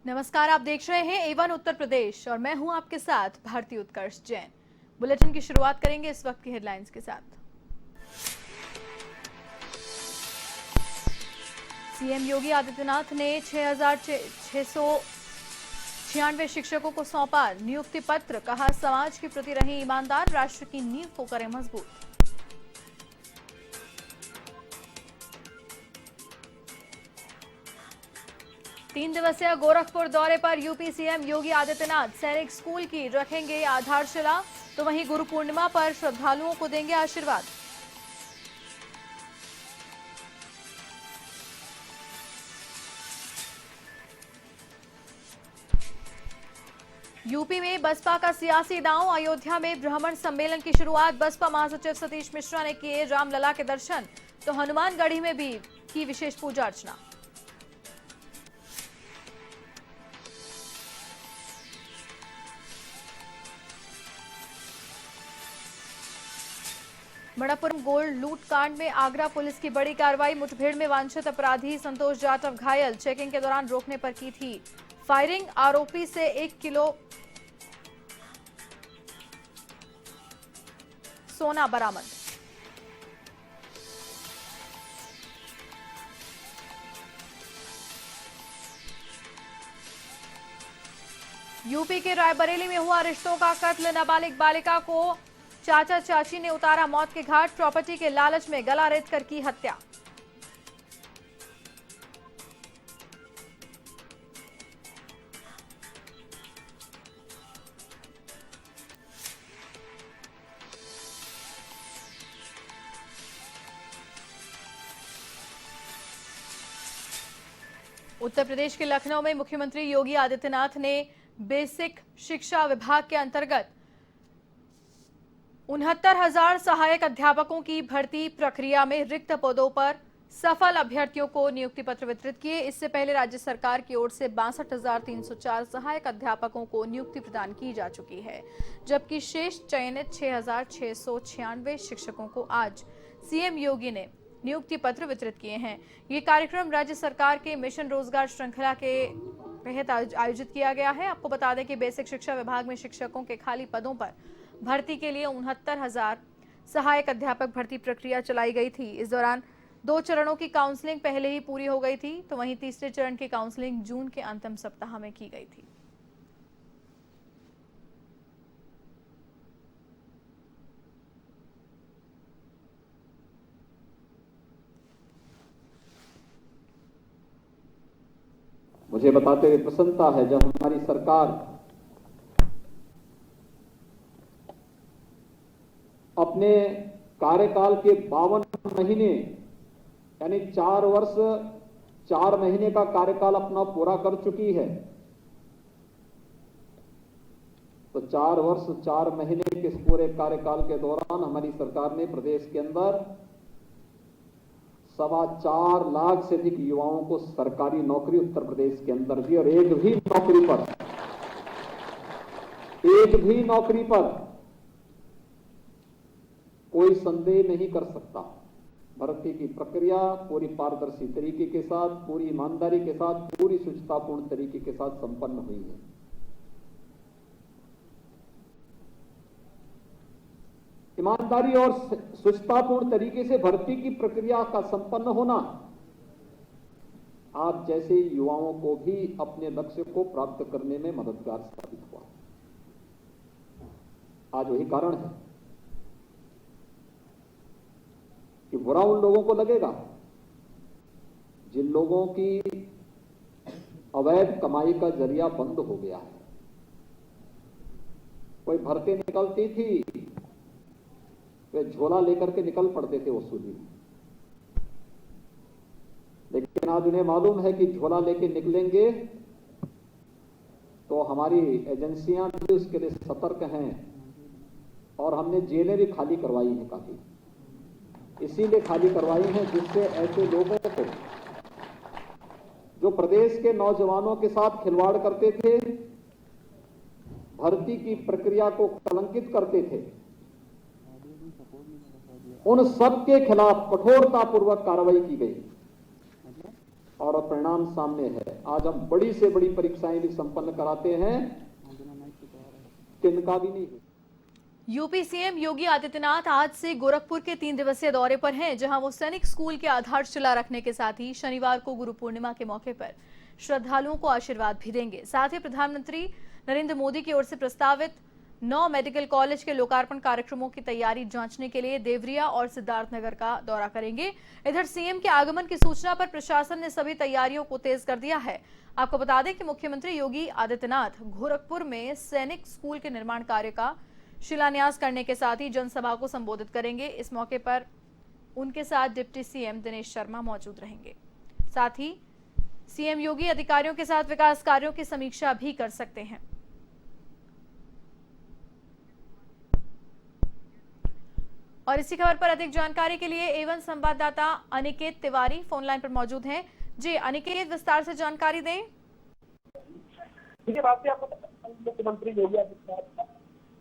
नमस्कार, आप देख रहे हैं A1 उत्तर प्रदेश और मैं हूं आपके साथ भारती उत्कर्ष जैन। बुलेटिन की शुरुआत करेंगे इस वक्त की हेडलाइंस के साथ। सीएम योगी आदित्यनाथ ने 6,696 शिक्षकों को सौंपा नियुक्ति पत्र। कहा, समाज के प्रति रहें ईमानदार, राष्ट्र की नींव को करें मजबूत। तीन दिवसीय गोरखपुर दौरे पर यूपी सीएम योगी आदित्यनाथ सैनिक स्कूल की रखेंगे आधारशिला, तो वहीं गुरु पूर्णिमा पर श्रद्धालुओं को देंगे आशीर्वाद। यूपी में बसपा का सियासी दांव। अयोध्या में ब्राह्मण सम्मेलन की शुरुआत। बसपा महासचिव सतीश मिश्रा ने किए रामलला के दर्शन, तो हनुमानगढ़ी में भी की विशेष पूजा अर्चना। मणिपुरम गोल्ड लूट कांड में आगरा पुलिस की बड़ी कार्रवाई। मुठभेड़ में वांछित अपराधी संतोष जाटव घायल। चेकिंग के दौरान रोकने पर की थी फायरिंग। आरोपी से 1 किलो सोना बरामद। यूपी के रायबरेली में हुआ रिश्तों का कत्ल। नाबालिग बालिका को चाचा चाची ने उतारा मौत के घाट। प्रॉपर्टी के लालच में गला रेत कर की हत्या। उत्तर प्रदेश के लखनऊ में मुख्यमंत्री योगी आदित्यनाथ ने बेसिक शिक्षा विभाग के अंतर्गत 69,000 सहायक अध्यापकों की भर्ती प्रक्रिया में रिक्त पदों पर सफल अभ्यर्थियों को नियुक्ति पत्र वितरित किए। इससे पहले राज्य सरकार की ओर से 62,304 सहायक अध्यापकों को नियुक्ति प्रदान की जा चुकी है, जबकि शेष चयनित 6,696 शिक्षकों को आज सीएम योगी ने नियुक्ति पत्र वितरित किए हैं। ये कार्यक्रम राज्य सरकार के मिशन रोजगार श्रृंखला के तहत आयोजित किया गया है। आपको बता दें कि बेसिक शिक्षा विभाग में शिक्षकों के खाली पदों पर भर्ती के लिए 69,000 सहायक अध्यापक भर्ती प्रक्रिया चलाई गई थी। इस दौरान 2 चरणों की काउंसलिंग पहले ही पूरी हो गई थी, तो वहीं तीसरे चरण की काउंसलिंग जून के अंतिम सप्ताह में की गई थी। मुझे बताते हुए प्रसन्नता है जब हमारी सरकार अपने कार्यकाल के 52 महीने यानी 4 वर्ष 4 महीने का कार्यकाल अपना पूरा कर चुकी है। तो 4 वर्ष 4 महीने के इस पूरे कार्यकाल के दौरान हमारी सरकार ने प्रदेश के अंदर 4.25 लाख से अधिक युवाओं को सरकारी नौकरी उत्तर प्रदेश के अंदर दी, और एक भी नौकरी पर कोई संदेह नहीं कर सकता। भर्ती की प्रक्रिया पूरी पारदर्शी तरीके के साथ, पूरी ईमानदारी के साथ, पूरी शुचितापूर्ण तरीके के साथ संपन्न हुई है। ईमानदारी और शुचितापूर्ण तरीके से भर्ती की प्रक्रिया का संपन्न होना आप जैसे युवाओं को भी अपने लक्ष्य को प्राप्त करने में मददगार साबित हुआ। आज वही कारण है कि बुरा उन लोगों को लगेगा जिन लोगों की अवैध कमाई का जरिया बंद हो गया है। कोई भर्ती निकलती थी, वे झोला लेकर के निकल पड़ते थे वसूली में, लेकिन आज उन्हें मालूम है कि झोला लेके निकलेंगे तो हमारी एजेंसियां भी उसके लिए सतर्क हैं, और हमने जेलें भी खाली करवाई हैं काफी। इसीलिए खाली करवाई हैं जिससे ऐसे लोगों को जो प्रदेश के नौजवानों के साथ खिलवाड़ करते थे, भर्ती की प्रक्रिया को कलंकित करते थे, उन सब के खिलाफ कठोरतापूर्वक कार्रवाई की गई। और परिणाम सामने है। आज हम बड़ी से बड़ी परीक्षाएं भी संपन्न कराते हैं, तिनका भी नहीं। यूपी सीएम योगी आदित्यनाथ आज से गोरखपुर के 3 दिवसीय दौरे पर हैं, जहां वो सैनिक स्कूल की आधारशिला रखने के साथ ही शनिवार को गुरु पूर्णिमा के मौके पर श्रद्धालुओं को आशीर्वाद भी देंगे। साथ ही प्रधानमंत्री नरेंद्र मोदी की ओर से प्रस्तावित 9 मेडिकल कॉलेज के लोकार्पण कार्यक्रमों की तैयारी जांचने के लिए देवरिया और सिद्धार्थनगर का दौरा करेंगे। इधर सीएम के आगमन की सूचना पर प्रशासन ने सभी तैयारियों को तेज कर दिया है। आपको बता दें कि मुख्यमंत्री योगी आदित्यनाथ गोरखपुर में सैनिक स्कूल के निर्माण कार्य का शिलान्यास करने के साथ ही जनसभा को संबोधित करेंगे। इस मौके पर उनके साथ डिप्टी सीएम दिनेश शर्मा मौजूद रहेंगे। साथ ही सीएम योगी अधिकारियों के साथ विकास कार्यों की समीक्षा भी कर सकते हैं। और इसी खबर पर अधिक जानकारी के लिए एवन संवाददाता अनिकेत तिवारी फोन लाइन पर मौजूद हैं। जी अनिकेत, विस्तार से जानकारी दें। बात से आपको मुख्यमंत्री योगी आदित्यनाथ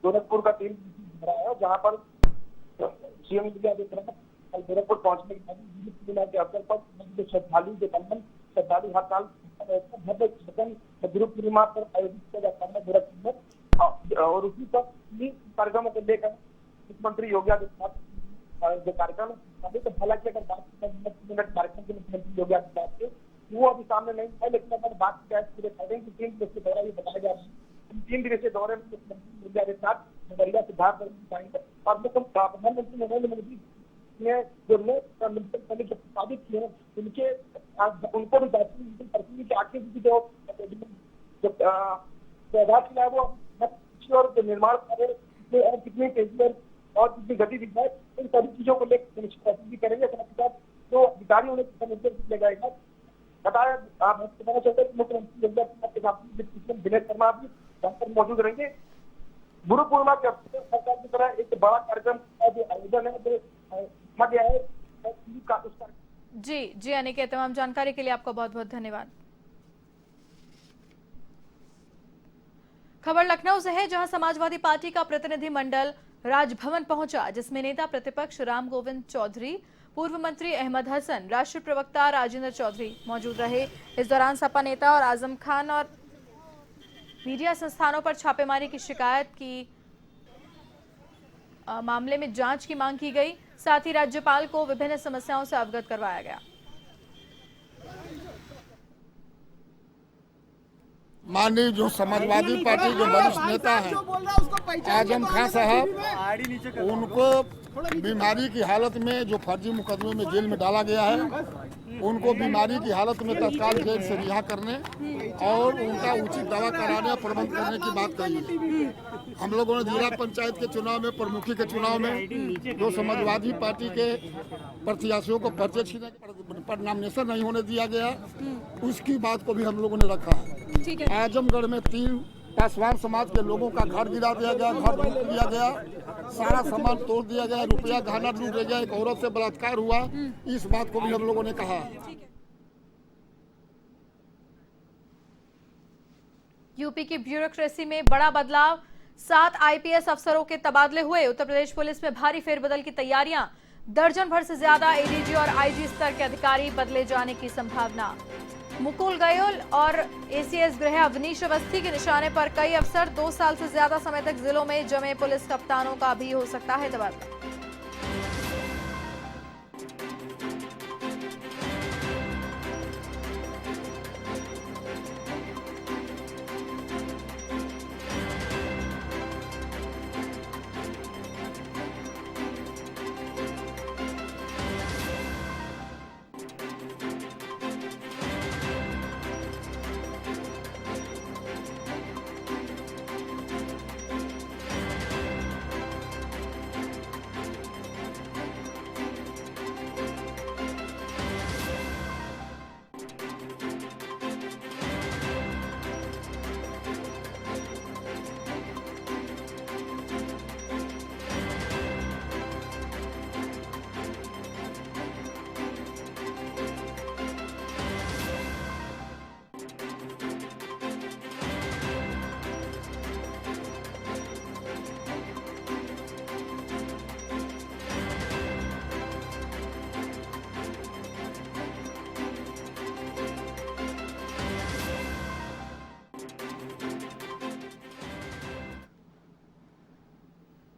गोरखपुर का टीम रहा है, जहां पर सीएम योगी आदित्यनाथ कल गोरखपुर पहुंचने के बाद के अवसर पर श्रद्धालु हर साल गुरु पूर्णिमा पर आयोजित किया जाता है गोरखपुर में, और उसी पर कार्यक्रमों को लेकर मुख्यमंत्री योगी आदित्यनाथ जो कार्यक्रम है, हालांकि अगर बात कार्यक्रम के मुख्यमंत्री योगी आदित्यनाथ के वो अभी सामने नहीं है, लेकिन अगर बात की जाए पूरे 3 दिवसीय दौरा ये बताया जा रहा है। 3 दिवसीय दौरे में मुख्यमंत्री योगी आदित्यनाथ देवरिया सिद्धार्थ और प्रधानमंत्री नरेंद्र मोदी ने जो प्रस्तावित किए उनके उनको भी पृथ्वी के आखिर की जो आधारशिला है वो और निर्माण कार्य और कितनी तेजी और कितनी गति दिख है, इन सभी चीजों को लेकर भी करेंगे। साथ ही साथ जो अधिकारी उन्हें किया जाएगा। बताया आप बताना चाहते हैं कि मुख्यमंत्री योगी आदित्यनाथ के साथ दिनेश शर्मा भी वहां पर मौजूद रहेंगे। गुरु पूर्णिमा के अवसर पर सरकार की तरह एक बड़ा कार्यक्रम का जो आयोजन है जो रखा गया है। जी अनिकेत, तमाम जानकारी के लिए आपका बहुत बहुत धन्यवाद। खबर लखनऊ से है, जहां समाजवादी पार्टी का प्रतिनिधिमंडल राजभवन पहुंचा, जिसमें नेता प्रतिपक्ष राम गोविंद चौधरी, पूर्व मंत्री अहमद हसन, राष्ट्रीय प्रवक्ता राजेंद्र चौधरी मौजूद रहे। इस दौरान सपा नेता और आजम खान और मीडिया संस्थानों पर छापेमारी की शिकायत की मामले में जांच की मांग की गई। साथ ही राज्यपाल को विभिन्न समस्याओं से अवगत करवाया गया। माननीय जो समाजवादी पार्टी के वरिष्ठ नेता हैं आजम खान साहब, उनको बीमारी की हालत में जो फर्जी मुकदमे में जेल में डाला गया है, उनको बीमारी की हालत में तत्काल जेल से रिहा करने और उनका उचित दवा कराने और प्रबंध करने की बात कही है। हम लोगों ने जिला पंचायत के चुनाव में, प्रमुखी के चुनाव में जो समाजवादी पार्टी के प्रत्याशियों को पर्चे छीने पर नॉमिनेशन नहीं होने दिया गया, उसकी बात को भी हम लोगों ने रखा है। आजमगढ़ में 3 पासवान समाज के लोगों का घर गिरा दिया गया, घर लूट लिया गया, सारा सामान तोड़ दिया गया, रुपया गहना लूट लिया गया, एक औरत से बलात्कार हुआ, इस बात को भी हम लोगों ने कहा। यूपी की ब्यूरोक्रेसी में बड़ा बदलाव, 7 आईपीएस अफसरों के तबादले हुए। उत्तर प्रदेश पुलिस में भारी फेरबदल की तैयारियां, दर्जन भर से ज्यादा एडीजी और आईजी स्तर के अधिकारी बदले जाने की संभावना। मुकुल गयोल और एसीएस गृह अवनीश अवस्थी के निशाने पर कई अफसर, 2 साल से ज्यादा समय तक जिलों में जमे पुलिस कप्तानों का भी हो सकता है तबादला।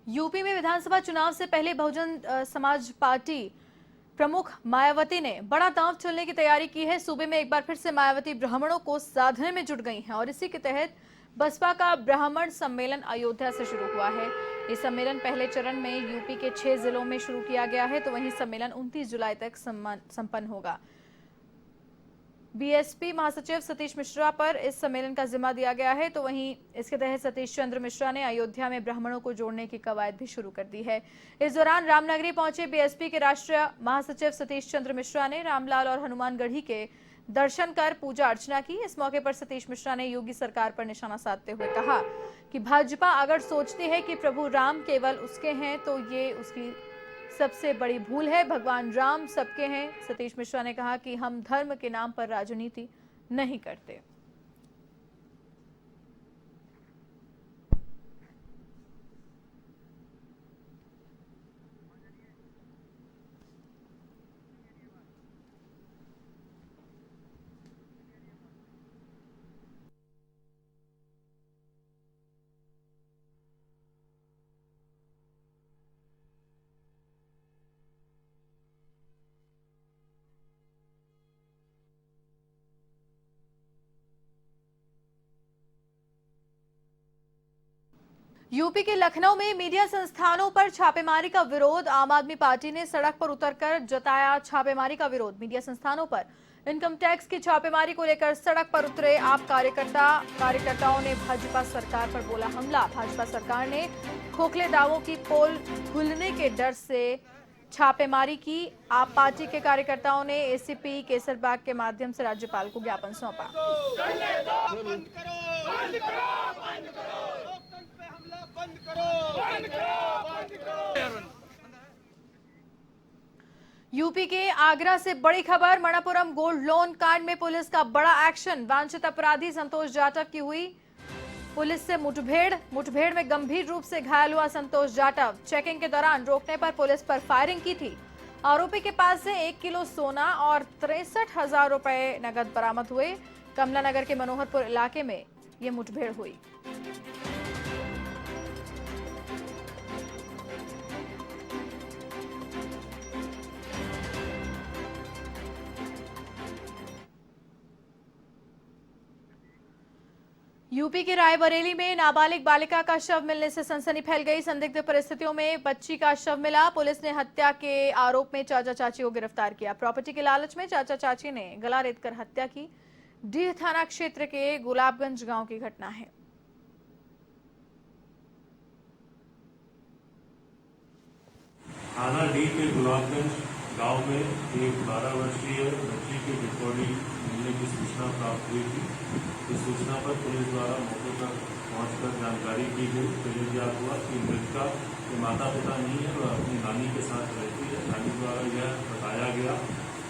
यूपी में विधानसभा चुनाव से पहले बहुजन समाज पार्टी प्रमुख मायावती ने बड़ा दांव चलने की तैयारी की है। सूबे में एक बार फिर से मायावती ब्राह्मणों को साधने में जुट गई हैं और इसी के तहत बसपा का ब्राह्मण सम्मेलन अयोध्या से शुरू हुआ है। ये सम्मेलन पहले चरण में यूपी के 6 जिलों में शुरू किया गया है, तो वहीं सम्मेलन 29 जुलाई तक संपन्न होगा। बीएसपी महासचिव सतीश मिश्रा पर इस सम्मेलन का जिम्मा दिया गया है, तो वहीं इसके तहत सतीश चंद्र मिश्रा ने अयोध्या में ब्राह्मणों को जोड़ने की कवायद भी शुरू कर दी है। इस दौरान रामनगरी पहुंचे बीएसपी के राष्ट्रीय महासचिव सतीश चंद्र मिश्रा ने रामलाल और हनुमानगढ़ी के दर्शन कर पूजा अर्चना की। इस मौके पर सतीश मिश्रा ने योगी सरकार पर निशाना साधते हुए कहा कि भाजपा अगर सोचती है कि प्रभु राम केवल उसके हैं तो ये उसकी सबसे बड़ी भूल है। भगवान राम सबके हैं। सतीश मिश्रा ने कहा कि हम धर्म के नाम पर राजनीति नहीं करते। यूपी के लखनऊ में मीडिया संस्थानों पर छापेमारी का विरोध। आम आदमी पार्टी ने सड़क पर उतरकर जताया छापेमारी का विरोध। मीडिया संस्थानों पर इनकम टैक्स की छापेमारी को लेकर सड़क पर उतरे आप कार्यकर्ताओं ने भाजपा सरकार पर बोला हमला। भाजपा सरकार ने खोखले दावों की पोल खुलने के डर से छापेमारी की। आप पार्टी के कार्यकर्ताओं ने एसीपी केसरबाग के माध्यम से राज्यपाल को ज्ञापन सौंपा। यूपी के आगरा से बड़ी खबर। मणिपुरम गोल्ड लोन कांड में पुलिस का बड़ा एक्शन। वांछित अपराधी संतोष जाटव की हुई पुलिस से मुठभेड़ में गंभीर रूप से घायल हुआ संतोष जाटव। चेकिंग के दौरान रोकने पर पुलिस पर फायरिंग की थी। आरोपी के पास से 1 किलो सोना और 63,000 रुपए नगद बरामद हुए। कमला नगर के मनोहरपुर इलाके में यह मुठभेड़ हुई। यूपी के रायबरेली में नाबालिग बालिका का शव मिलने से सनसनी फैल गई। संदिग्ध परिस्थितियों में बच्ची का शव मिला। पुलिस ने हत्या के आरोप में चाचा चाची को गिरफ्तार किया। प्रॉपर्टी के लालच में चाचा चाची ने गला रेतकर हत्या की। डीह थाना क्षेत्र के गुलाबगंज गांव की घटना है। थाना डी के गुलाबगंज गांव में एक 12 वर्षीय बच्ची की डेड बॉडी मिलने की सूचना प्राप्त हुई थी। इस सूचना पर पुलिस द्वारा मौके पर पहुंचकर जानकारी की गई। पुलिस ज्ञात हुआ कि मृतका के माता पिता नहीं है, वह अपनी नानी के साथ रहती है। नानी द्वारा यह बताया गया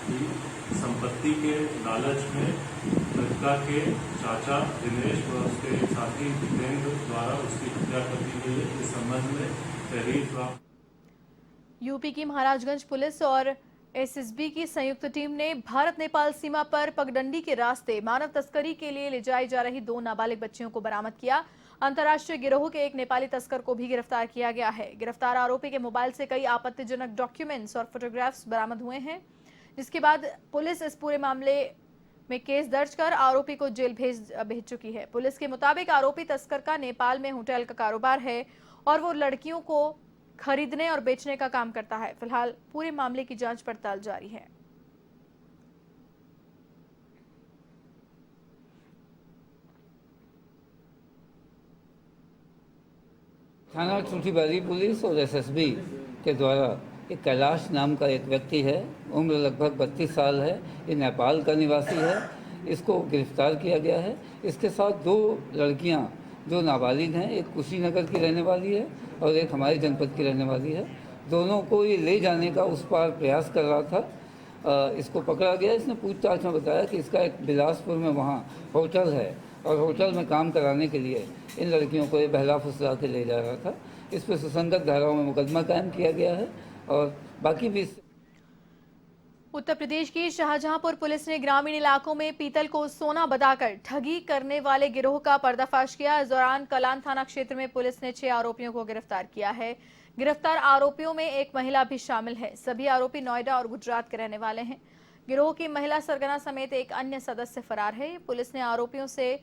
कि संपत्ति के लालच में मृतका के चाचा दिनेश व उसके साथी जितेंद्र द्वारा उसकी हत्या कर दी गई है। इस संबंध में तहरीर प्राप्त। यूपी की महाराजगंज पुलिस और एसएसबी की संयुक्त टीम ने भारत नेपाल सीमा पर पगडंडी के रास्ते मानव तस्करी के लिए ले जाई जा रही 2 नाबालिग बच्चियों को बरामद किया। अंतर्राष्ट्रीय गिरोह के एक नेपाली तस्कर को भी गिरफ्तार किया गया है। गिरफ्तार आरोपी के मोबाइल से कई आपत्तिजनक डॉक्यूमेंट्स और फोटोग्राफ्स बरामद हुए हैं, जिसके बाद पुलिस इस पूरे मामले में केस दर्ज कर आरोपी को जेल भेज चुकी है। पुलिस के मुताबिक आरोपी तस्कर का नेपाल में होटल का कारोबार है और वो लड़कियों को खरीदने और बेचने का काम करता है। फिलहाल पूरे मामले की जांच पड़ताल जारी है। थाना ठूठीबारी पुलिस और एसएसबी के द्वारा एक कैलाश नाम का एक व्यक्ति है, उम्र लगभग 32 साल है, ये नेपाल का निवासी है। इसको गिरफ्तार किया गया है। इसके साथ 2 लड़कियां जो नाबालिग हैं, एक कुशीनगर की रहने वाली है और एक हमारे जनपद की रहने वाली है। दोनों को ये ले जाने का उस पार प्रयास कर रहा था। इसको पकड़ा गया। इसने पूछताछ में बताया कि इसका एक बिलासपुर में वहाँ होटल है और होटल में काम कराने के लिए इन लड़कियों को ये बहला फुसला के ले जा रहा था। इस पर सुसंगत धाराओं में मुकदमा कायम किया गया है और बाकी भी उत्तर प्रदेश की शाहजहांपुर पुलिस ने ग्रामीण इलाकों में पीतल को सोना बताकर ठगी करने वाले गिरोह का पर्दाफाश किया। इस दौरान कलान थाना क्षेत्र में पुलिस ने 6 आरोपियों को गिरफ्तार किया है। गिरफ्तार आरोपियों में एक महिला भी शामिल है। सभी आरोपी नोएडा और गुजरात के रहने वाले हैं। गिरोह की महिला सरगना समेत एक अन्य सदस्य फरार है। पुलिस ने आरोपियों से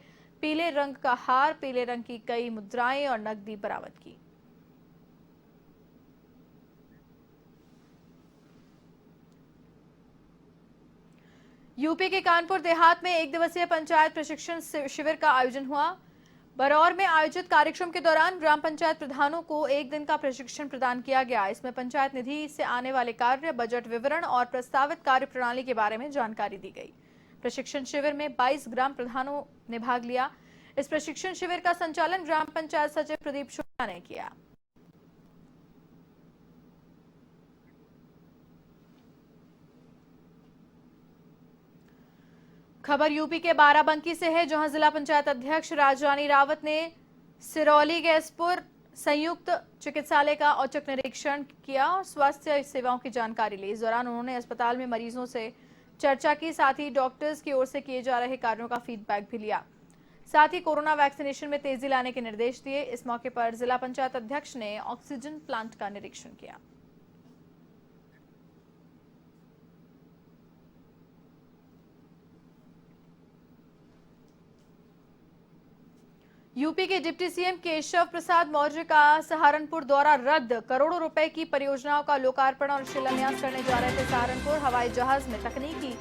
पीले रंग का हार, पीले रंग की कई मुद्राएं और नकदी बरामद की। यूपी के कानपुर देहात में 1 दिवसीय पंचायत प्रशिक्षण शिविर का आयोजन हुआ। बरौर में आयोजित कार्यक्रम के दौरान ग्राम पंचायत प्रधानों को 1 दिन का प्रशिक्षण प्रदान किया गया। इसमें पंचायत निधि से आने वाले कार्य, बजट विवरण और प्रस्तावित कार्य प्रणाली के बारे में जानकारी दी गई। प्रशिक्षण शिविर में 22 ग्राम प्रधानों ने भाग लिया। इस प्रशिक्षण शिविर का संचालन ग्राम पंचायत सचिव प्रदीप शुक्ला ने किया। खबर यूपी के बाराबंकी से है, जहां जिला पंचायत अध्यक्ष राजरानी रावत ने सिरौली गैसपुर संयुक्त चिकित्सालय का औचक निरीक्षण किया और स्वास्थ्य सेवाओं की जानकारी ली। इस दौरान उन्होंने अस्पताल में मरीजों से चर्चा की, साथ ही डॉक्टर्स की ओर से किए जा रहे कार्यों का फीडबैक भी लिया। साथ ही कोरोना वैक्सीनेशन में तेजी लाने के निर्देश दिए। इस मौके पर जिला पंचायत अध्यक्ष ने ऑक्सीजन प्लांट का निरीक्षण किया। यूपी के डिप्टी सीएम केशव प्रसाद मौर्य का सहारनपुर दौरा रद्द। करोड़ों रुपए की परियोजनाओं का लोकार्पण और शिलान्यास करने जा रहे थे सहारनपुर। हवाई जहाज में तकनीकी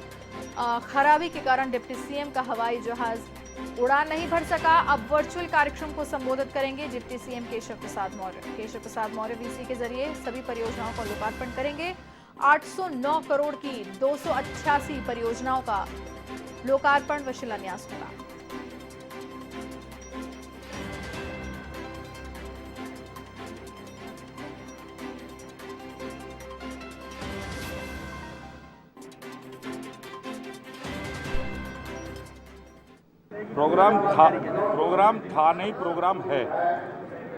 खराबी के कारण डिप्टी सीएम का हवाई जहाज उड़ान नहीं भर सका। अब वर्चुअल कार्यक्रम को संबोधित करेंगे deputy CM Keshav Prasad Maurya. Keshav Prasad Maurya VC के जरिए सभी परियोजनाओं का लोकार्पण करेंगे। 809 करोड़ की 288 परियोजनाओं का लोकार्पण व शिलान्यास होगा। प्रोग्राम था नहीं, प्रोग्राम है।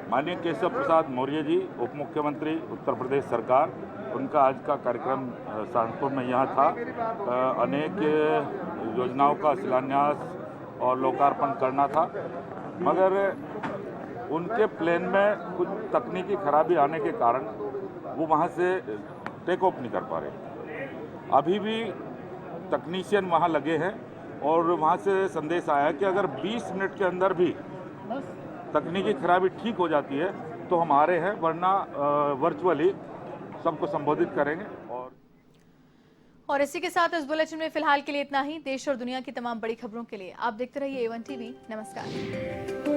माननीय केशव प्रसाद मौर्य जी, उप मुख्यमंत्री उत्तर प्रदेश सरकार, उनका आज का कार्यक्रम सहारनपुर में यहाँ था। अनेक योजनाओं का शिलान्यास और लोकार्पण करना था, मगर उनके प्लान में कुछ तकनीकी खराबी आने के कारण वो वहाँ से टेक ऑफ नहीं कर पा रहे। अभी भी तकनीशियन वहाँ लगे हैं और वहाँ से संदेश आया कि अगर 20 मिनट के अंदर भी तकनीकी खराबी ठीक हो जाती है तो हम आ रहे हैं, वरना वर्चुअली सबको संबोधित करेंगे। और इसी के साथ इस बुलेटिन में फिलहाल के लिए इतना ही। देश और दुनिया की तमाम बड़ी खबरों के लिए आप देखते रहिए A1 TV। नमस्कार।